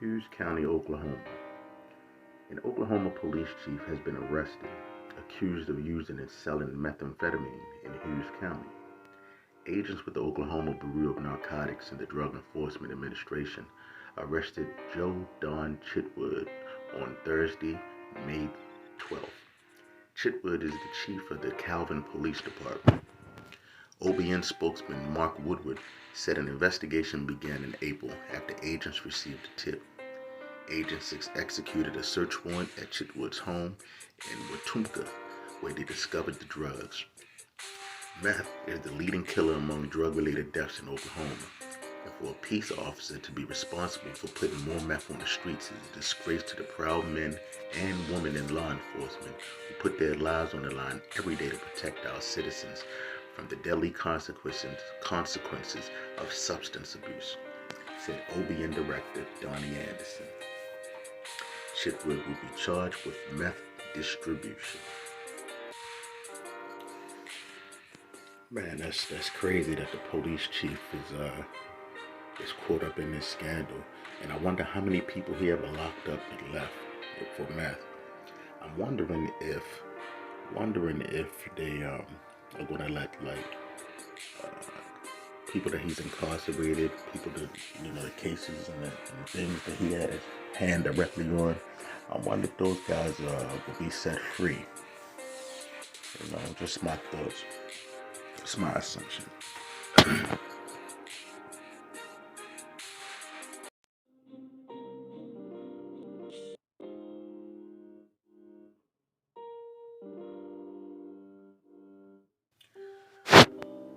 Hughes County, Oklahoma. An Oklahoma police chief has been arrested, accused of using and selling methamphetamine in Hughes County. Agents with the Oklahoma Bureau of Narcotics and the Drug Enforcement Administration arrested Joe Don Chitwood on Thursday, May 12th. Chitwood is the chief of the Calvin Police Department. OBN spokesman Mark Woodward said an investigation began in April after agents received a tip. Agents executed a search warrant at Chitwood's home in Wetumpka, where they discovered the drugs. Meth is the leading killer among drug-related deaths in Oklahoma, and for a peace officer to be responsible for putting more meth on the streets is a disgrace to the proud men and women in law enforcement who put their lives on the line every day to protect our citizens from the deadly consequences of substance abuse, said OBN Director Donnie Anderson. Chitwood will be charged with meth distribution. Man, that's crazy that the police chief is caught up in this scandal, and I wonder how many people he ever locked up and left for meth. I'm wondering if they are gonna let uh, people that he's incarcerated, people that the cases and the things that he had his hand directly on. I wonder if those guys will be set free. Just my thoughts. It's my assumption.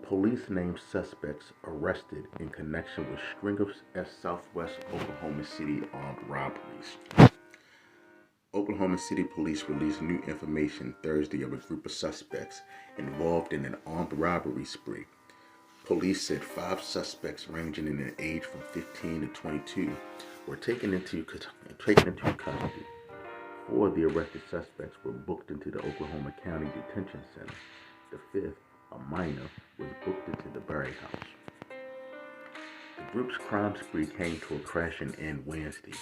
Police named suspects arrested in connection with string of Southwest Oklahoma City armed robberies. Oklahoma City Police released new information Thursday of a group of suspects involved in an armed robbery spree. Police said 5 suspects ranging in an age from 15 to 22 were taken into custody. 4 of the arrested suspects were booked into the Oklahoma County Detention Center. The 5th, a minor, was booked into the Berry House. The group's crime spree came to a crashing end Wednesday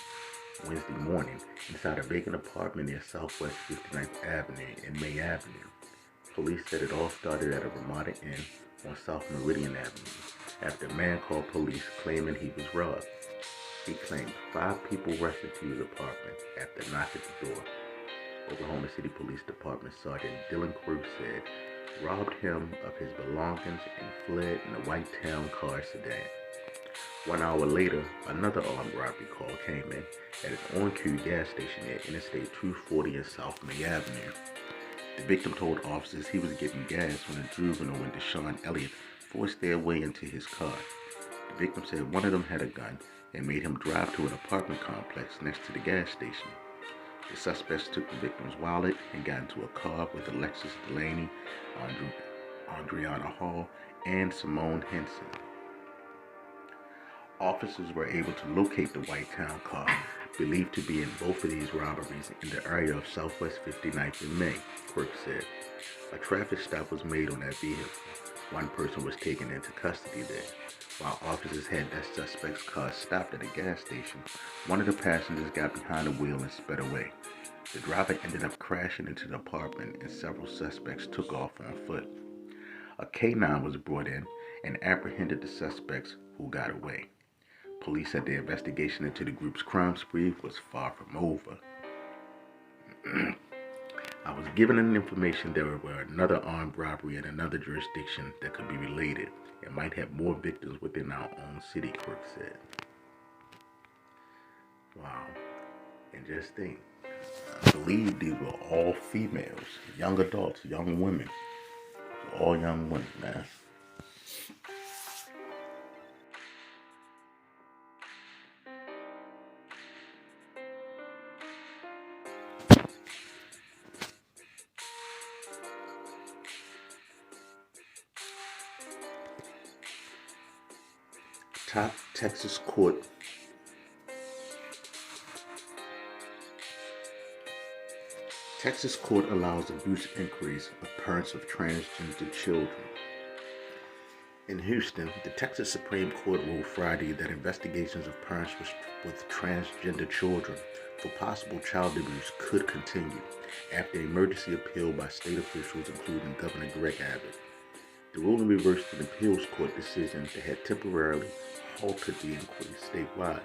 morning inside a vacant apartment near Southwest 59th Avenue and May Avenue. Police said it all started at a Ramada Inn on South Meridian Avenue after a man called police claiming he was robbed. He claimed 5 people rushed into his apartment after a knock at the door. Oklahoma City Police Department Sergeant Dylan Cruz said robbed him of his belongings and fled in a white town car sedan. 1 hour later, another armed robbery call came in at an on-cue gas station near Interstate 240 and South May Avenue. The victim told officers he was getting gas when a juvenile named Deshaun Elliott forced their way into his car. The victim said one of them had a gun and made him drive to an apartment complex next to the gas station. The suspects took the victim's wallet and got into a car with Alexis Delaney, Andriana Hall, and Simone Henson. Officers were able to locate the white town car, believed to be in both of these robberies in the area of Southwest 59th and May, Quirk said. A traffic stop was made on that vehicle. 1 person was taken into custody there. While officers had that suspect's car stopped at a gas station, one of the passengers got behind the wheel and sped away. The driver ended up crashing into the apartment and several suspects took off on foot. A K-9 was brought in and apprehended the suspects who got away. Police said the investigation into the group's crime spree was far from over. I was given an information there were another armed robbery in another jurisdiction that could be related and might have more victims within our own city, Quirk said. Wow. And just think, I believe these were all females, young adults, young women. All young women, man. Top Texas court Texas court allows abuse inquiries of parents of transgender children. In Houston, the Texas Supreme Court ruled Friday that investigations of parents with transgender children for possible child abuse could continue after an emergency appeal by state officials, including Governor Greg Abbott. The ruling reversed an appeals court decision that had temporarily halted the inquiry statewide,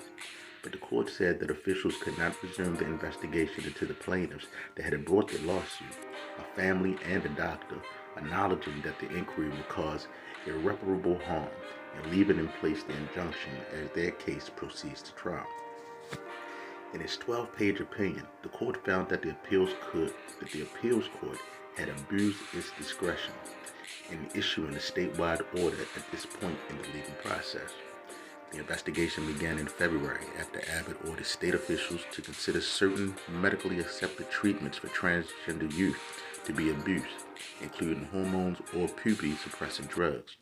but the court said that officials could not resume the investigation into the plaintiffs that had brought the lawsuit, a family and a doctor, acknowledging that the inquiry would cause irreparable harm and leaving in place the injunction as their case proceeds to trial. In its 12-page opinion, the court found that the appeals court had abused its discretion in issuing a statewide order at this point in the legal process. The investigation began in February after Abbott ordered state officials to consider certain medically accepted treatments for transgender youth to be abused, including hormones or puberty-suppressant drugs.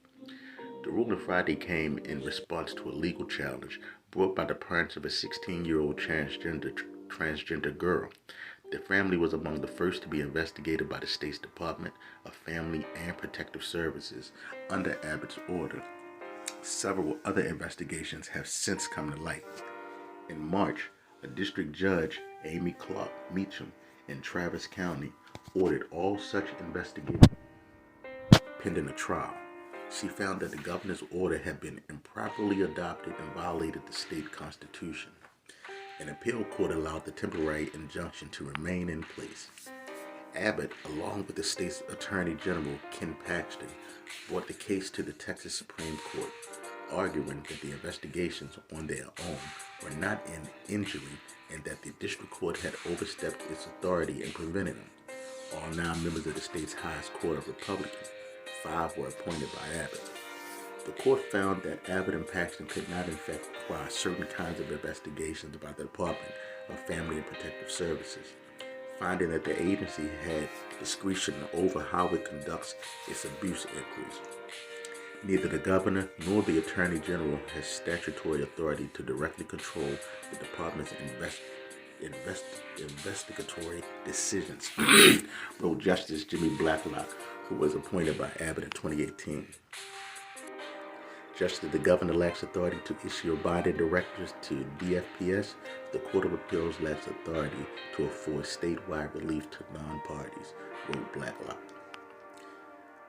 The ruling Friday came in response to a legal challenge brought by the parents of a 16-year-old transgender girl. The family was among the first to be investigated by the state's Department of Family and Protective Services under Abbott's order. Several other investigations have since come to light. In March, a district judge, Amy Clark Meacham, in Travis County, ordered all such investigations pending a trial. She found that the governor's order had been improperly adopted and violated the state constitution. An appeal court allowed the temporary injunction to remain in place. Abbott, along with the state's Attorney General, Ken Paxton, brought the case to the Texas Supreme Court, arguing that the investigations on their own were not an injury and that the district court had overstepped its authority in preventing them. All 9 members of the state's highest court are Republican. 5 were appointed by Abbott. The court found that Abbott and Paxton could not in fact require certain kinds of investigations by the Department of Family and Protective Services, finding that the agency had discretion over how it conducts its abuse inquiries. Neither the governor nor the attorney general has statutory authority to directly control the department's investigatory decisions, wrote Justice Jimmy Blacklock, who was appointed by Abbott in 2018. Just as the governor lacks authority to issue a binding directives to DFPS, the Court of Appeals lacks authority to afford statewide relief to non-parties, wrote Blacklock.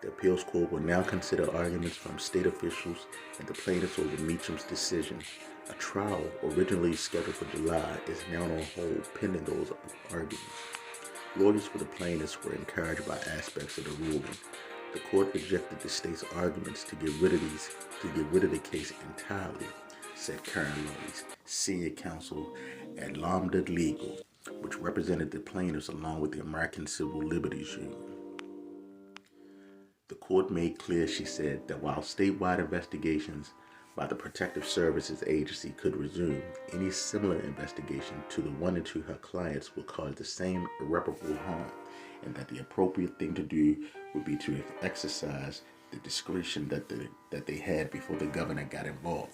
The appeals court will now consider arguments from state officials and the plaintiffs over Meacham's decision. A trial, originally scheduled for July, is now on hold pending those arguments. Lawyers for the plaintiffs were encouraged by aspects of the ruling. The court rejected the state's arguments to get rid of the case entirely, said Karen Lois, senior counsel at Lambda Legal, which represented the plaintiffs along with the American Civil Liberties Union. The court made clear, she said, that while statewide investigations by the Protective Services Agency could resume, any similar investigation to the one into her clients would cause the same irreparable harm, and that the appropriate thing to do would be to exercise the discretion that they had before the governor got involved.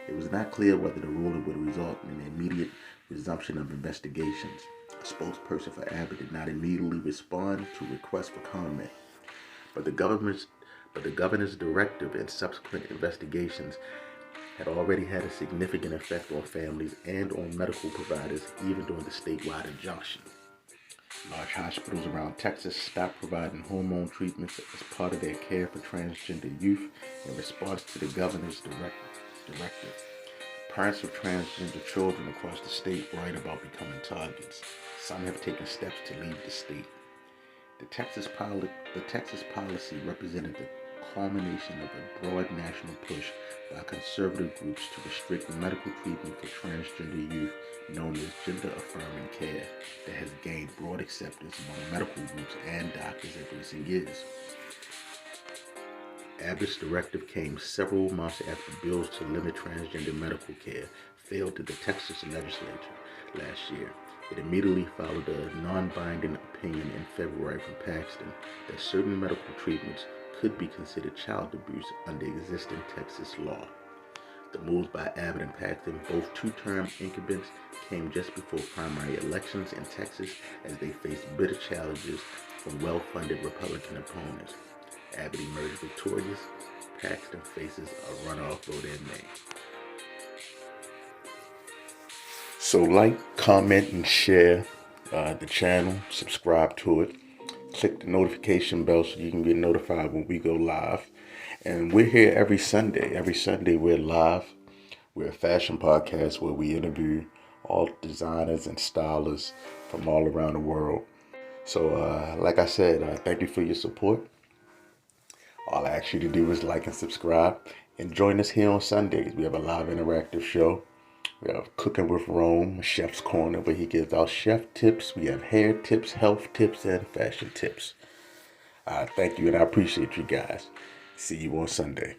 It was not clear whether the ruling would result in an immediate resumption of investigations. A spokesperson for Abbott did not immediately respond to requests for comment, but the governor's directive and subsequent investigations had already had a significant effect on families and on medical providers, even during the statewide injunction. Large hospitals around Texas stopped providing hormone treatments as part of their care for transgender youth in response to the governor's directive. Parents of transgender children across the state worried about becoming targets. Some have taken steps to leave the state. The Texas policy represented the culmination of a broad national push by conservative groups to restrict medical treatment for transgender youth known as gender-affirming care that has gained broad acceptance among medical groups and doctors in recent years. Abbott's directive came several months after bills to limit transgender medical care failed to the Texas legislature last year. It immediately followed a non-binding opinion in February from Paxton that certain medical treatments could be considered child abuse under existing Texas law. The moves by Abbott and Paxton, both two-term incumbents, came just before primary elections in Texas as they faced bitter challenges from well-funded Republican opponents. Abbott emerged victorious. tax them faces a runoff vote in May. So like, comment, and share the channel. Subscribe to it. Click the notification bell so you can get notified when we go live. And we're here every Sunday. Every Sunday we're live. We're a fashion podcast where we interview all designers and stylists from all around the world. So like I said, thank you for your support. All I ask you to do is like and subscribe, and join us here on Sundays. We have a live interactive show. We have Cooking with Rome, Chef's Corner, where he gives out chef tips. We have hair tips, health tips, and fashion tips. Thank you, and I appreciate you guys. See you on Sunday.